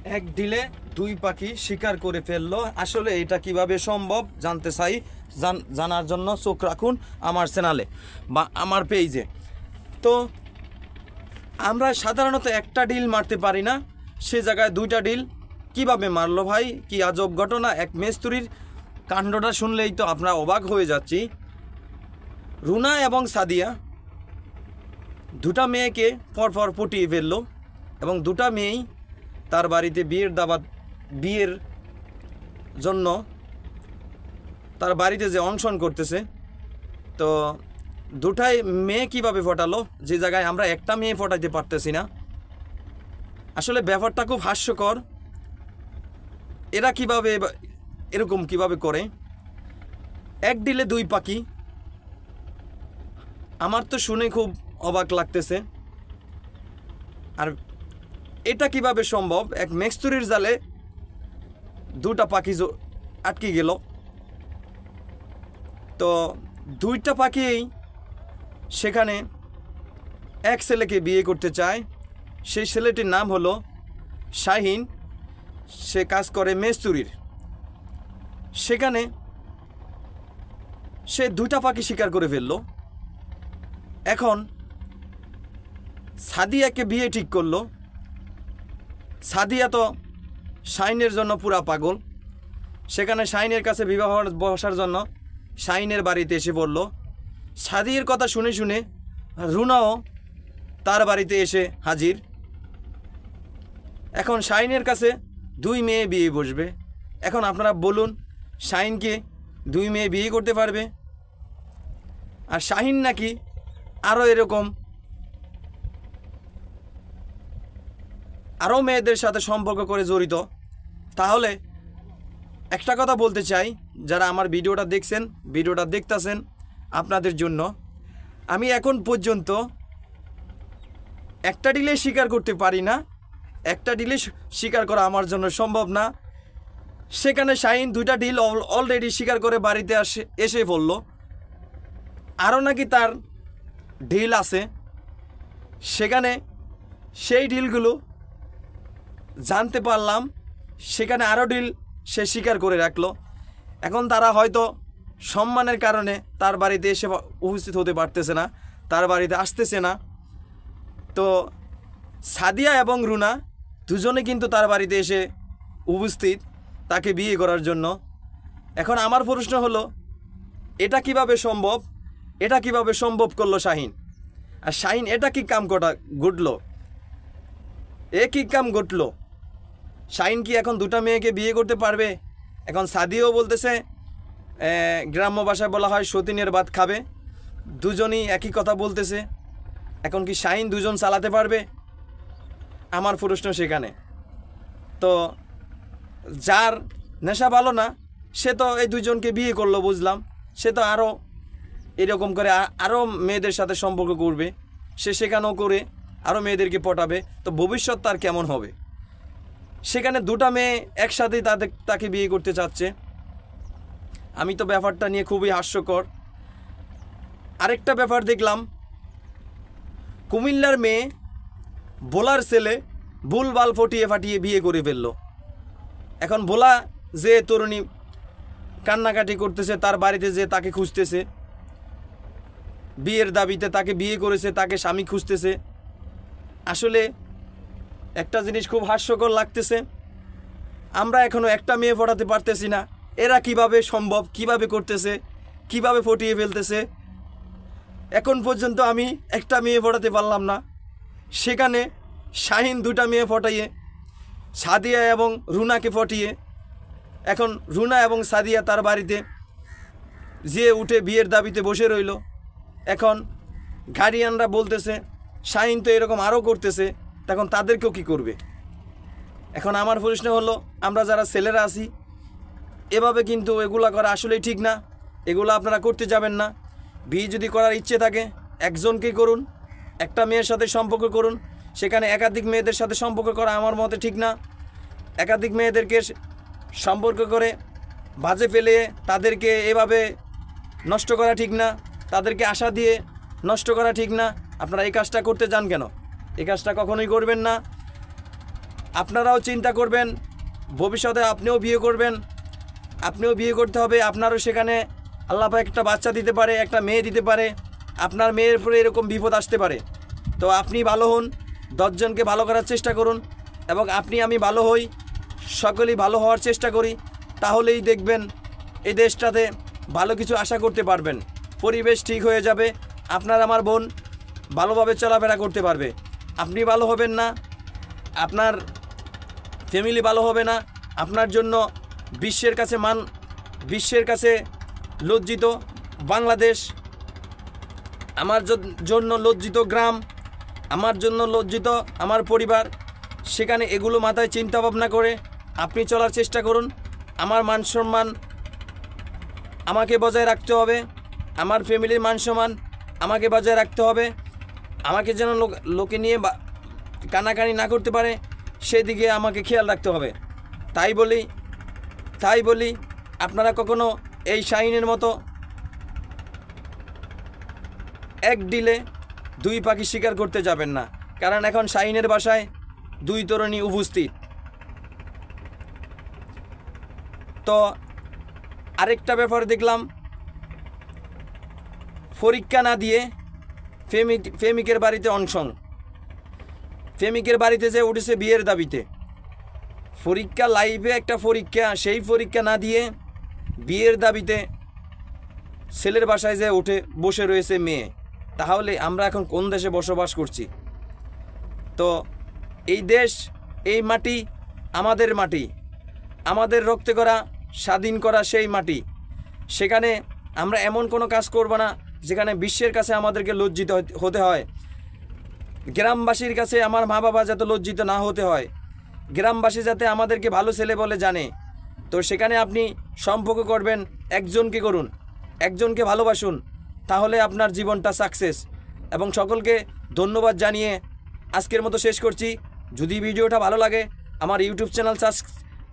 এক ডিলে দুই পাখি শিকার করে ফেললো। আসলে এটা কিভাবে সম্ভব জানতে চাই, জানার জন্য চোখ রাখুন আমার চ্যানেলে বা আমার পেজে। তো আমরা সাধারণত একটা ডিল মারতে পারি না, সে জায়গায় দুইটা ডিল কিভাবে মারলো ভাই, কি আজব ঘটনা। এক মেস্তুরির কাণ্ডটা শুনলেই তো আমরা অবাক হয়ে যাচ্ছি। রুনা এবং সাদিয়া দুটা মেয়েকে পরপর পটিয়ে ফেললো এবং দুটা মেয়েই তার বাড়িতে বিয়ের জন্য তার বাড়িতে যে অনশন করতেছে। তো দুটাই মেয়ে কিভাবে ফটালো যে জায়গায় আমরা একটা মেয়ে ফটাইতে পারতেছি না। আসলে ব্যাপারটা খুব হাস্যকর। এরা কিভাবে এরকম কিভাবে করে? এক ডিলে দুই পাখি, আমার তো শুনে খুব অবাক লাগতেছে। আর এটা কিভাবে সম্ভব? এক মেস্তুরির জালে দুটা পাখি আটকে গেল। তো দুইটা পাখি সেখানে এক ছেলেকে বিয়ে করতে চায়। সেই ছেলেটির নাম হলো শাহিন, সে কাজ করে মেস্তুরির। সেখানে সে দুইটা পাখি শিকার করে ফেললো। এখন সাদিয়াকে বিয়ে ঠিক করলো। সাদিয়া তো শাহিনের জন্য পুরা পাগল। সেখানে শাহিনের কাছে বিবাহ বসার জন্য শাহিনের বাড়িতে এসে পড়ল। সাদিয়ার কথা শুনে শুনে রুনাও তার বাড়িতে এসে হাজির। এখন শাহিনের কাছে দুই মেয়ে বিয়ে বসবে। এখন আপনারা বলুন, শাহিনকে দুই মেয়ে বিয়ে করতে পারবে? আর শাহিন নাকি আরও এরকম আরও মেয়েদের সাথে সম্পর্ক করে জড়িত। তাহলে একটা কথা বলতে চাই, যারা আমার ভিডিওটা দেখতেছেন, আপনাদের জন্য আমি এখন পর্যন্ত একটা ডিলে শিকার করতে পারি না। একটা ডিলে শিকার করা আমার জন্য সম্ভব না। সেখানে শাহিন দুইটা ডিল অলরেডি শিকার করে বাড়িতে এসে পড়ল। আরও নাকি তার ডিল আছে। সেখানে সেই ডিলগুলো জানতে পারলাম, সেখানে আরও ডিল সে স্বীকার করে রাখলো। এখন তারা হয়তো সম্মানের কারণে তার বাড়িতে এসে উপস্থিত হতে পারতেছে না, তার বাড়িতে আসতেছে না। তো সাদিয়া এবং রুনা দুজনে কিন্তু তার বাড়িতে এসে উপস্থিত তাকে বিয়ে করার জন্য। এখন আমার প্রশ্ন হলো, এটা কিভাবে সম্ভব? এটা কিভাবে সম্ভব করলো শাহিন? আর শাহিন এটা কি কাম ঘটলো? কি কাম ঘটলো? শাহিন কি এখন দুটা মেয়েকে বিয়ে করতে পারবে? এখন সাদিয়াও বলতেছে, গ্রাম্য ভাষায় বলা হয় সতীনের ভাত খাবে। দুজনই একই কথা বলতেছে। এখন কি শাহিন দুজন চালাতে পারবে? আমার প্রশ্ন সেখানে। তো যার নেশা ভালো না, সে তো এই দুজনকে বিয়ে করলো বুঝলাম। সে তো আরও এরকম করে আরও মেয়েদের সাথে সম্পর্ক করবে, সে সেখানেও করে আরও মেয়েদেরকে পটাবে। তো ভবিষ্যৎ তার কেমন হবে? সেখানে দুটা মেয়ে একসাথেই তাকে বিয়ে করতে চাচ্ছে। আমি তো ব্যাপারটা নিয়ে খুবই হাস্যকর। আরেকটা ব্যাপার দেখলাম, কুমিল্লার মেয়ে ভোলার ছেলে ভুলভাল ফাটিয়ে বিয়ে করে ফেলল। এখন ভোলা যে তরুণী কান্নাকাটি করতেছে, তার বাড়িতে যে তাকে খুঁজতেছে, বিয়ের দাবিতে তাকে বিয়ে করেছে, তাকে স্বামী খুঁজতেছে। আসলে একটা জিনিস খুব হাস্যকর লাগতেছে, আমরা এখনও একটা মেয়ে ফোটাতে পারতেছি না। এরা কিভাবে সম্ভব, কিভাবে করতেছে, কিভাবে ফটিয়ে ফেলতেছে? এখন পর্যন্ত আমি একটা মেয়ে ফোটাতে পারলাম না। সেখানে শাহিন দুটা মেয়ে ফটাইয়ে সাদিয়া এবং রুনাকে ফটিয়ে এখন রুনা এবং সাদিয়া তার বাড়িতে যে উঠে বিয়ের দাবিতে বসে রইল। এখন গার্ডিয়ানরা বলতেছে শাহিন তো এরকম আরও করতেছে, তখন তাদেরকেও কি করবে? এখন আমার প্রশ্ন হলো, আমরা যারা ছেলেরা আছি, এভাবে কিন্তু এগুলা করা আসলেই ঠিক না। এগুলো আপনারা করতে যাবেন না। বিয়ে যদি করার ইচ্ছে থাকে একজনকেই করুন, একটা মেয়ের সাথে সম্পর্ক করুন। সেখানে একাধিক মেয়েদের সাথে সম্পর্ক করা আমার মতে ঠিক না। একাধিক মেয়েদেরকে সম্পর্ক করে বাজে ফেলে তাদেরকে এভাবে নষ্ট করা ঠিক না, তাদেরকে আশা দিয়ে নষ্ট করা ঠিক না। আপনারা এই কাজটা করতে যান কেন? এই কাজটা কখনোই করবেন না। আপনারাও চিন্তা করবেন, ভবিষ্যতে আপনিও বিয়ে করবেন, আপনিও বিয়ে করতে হবে, আপনারও সেখানে আল্লাহ পাক একটা বাচ্চা দিতে পারে, একটা মেয়ে দিতে পারে, আপনার মেয়ের উপরে এরকম বিপদ আসতে পারে। তো আপনি ভালো হন, 10 জনকে ভালো করার চেষ্টা করুন, এবং আপনি আমি ভালো হই, সকলেই ভালো হওয়ার চেষ্টা করি, তাহলেই দেখবেন এই দেশটাতে ভালো কিছু আশা করতে পারবেন। পরিবেশ ঠিক হয়ে যাবে, আপনার আমার বোন ভালোভাবে চলাফেরা করতে পারবে। আপনি ভালো হবেন না, আপনার ফ্যামিলি ভালো হবে না, আপনার জন্য বিশ্বের কাছে লজ্জিত বাংলাদেশ, আমার জন্য লজ্জিত গ্রাম, আমার জন্য লজ্জিত আমার পরিবার। সেখানে এগুলো মাথায় চিন্তা ভাবনা করে আপনি চলার চেষ্টা করুন। আমার মান সম্মান আমাকে বজায় রাখতে হবে, আমার ফ্যামিলির মান সম্মান আমাকে বজায় রাখতে হবে, আমাকে যেন লোকে নিয়ে কানাকানি না করতে পারে সেদিকে আমাকে খেয়াল রাখতে হবে। তাই বলি আপনারা কখনো এই শাহিনের মতো এক ডিলে 2 পাখি শিকার করতে যাবেন না, কারণ এখন শাহিনের বাসায় 2 তরুণী উপস্থিত। তো আরেকটা ব্যাপার দেখলাম, পরীক্ষা না দিয়ে প্রেমিকের বাড়িতে অনশন, প্রেমিকের বাড়িতে যে উঠেছে বিয়ের দাবিতে। পরীক্ষা লাইভে একটা পরীক্ষা, সেই পরীক্ষা না দিয়ে বিয়ের দাবিতে ছেলের বাসায় যে উঠে বসে রয়েছে মেয়ে। তাহলে আমরা এখন কোন দেশে বসবাস করছি? তো এই দেশ, এই মাটি আমাদের মাটি, আমাদের রক্তে করা, স্বাধীন করা সেই মাটি। সেখানে আমরা এমন কোনো কাজ করব না যেখানে বিশ্বের কাছে আমাদেরকে লজ্জিত হতে হয়। গ্রামবাসীর কাছে আমার মা বাবা যাতে লজ্জিত না হতে হয়, গ্রামবাসী যাতে আমাদেরকে ভালো ছেলে বলে জানে। তো সেখানে আপনি সম্পর্ক করবেন, একজনকে করুন, একজনকে ভালোবাসুন, তাহলে আপনার জীবনটা সাকসেস। এবং সকলকে ধন্যবাদ জানিয়ে আজকের মতো শেষ করছি। যদি ভিডিওটা ভালো লাগে আমার ইউটিউব চ্যানেল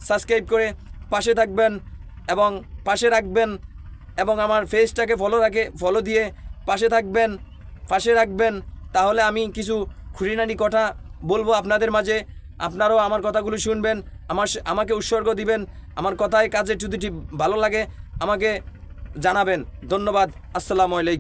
সাবস্ক্রাইব করে পাশে থাকবেন এবং পাশে রাখবেন, এবং আমার পেজটাকে ফলো দিয়ে পাশে রাখবেন। তাহলে আমি কিছু খুঁটিনাটি কথা বলবো আপনাদের মাঝে, আপনারাও আমার কথাগুলো শুনবেন, আমাকে উৎসর্গ দিবেন। আমার কথায় কাজে যদি ভালো লাগে আমাকে জানাবেন। ধন্যবাদ। আসসালামু আলাইকুম।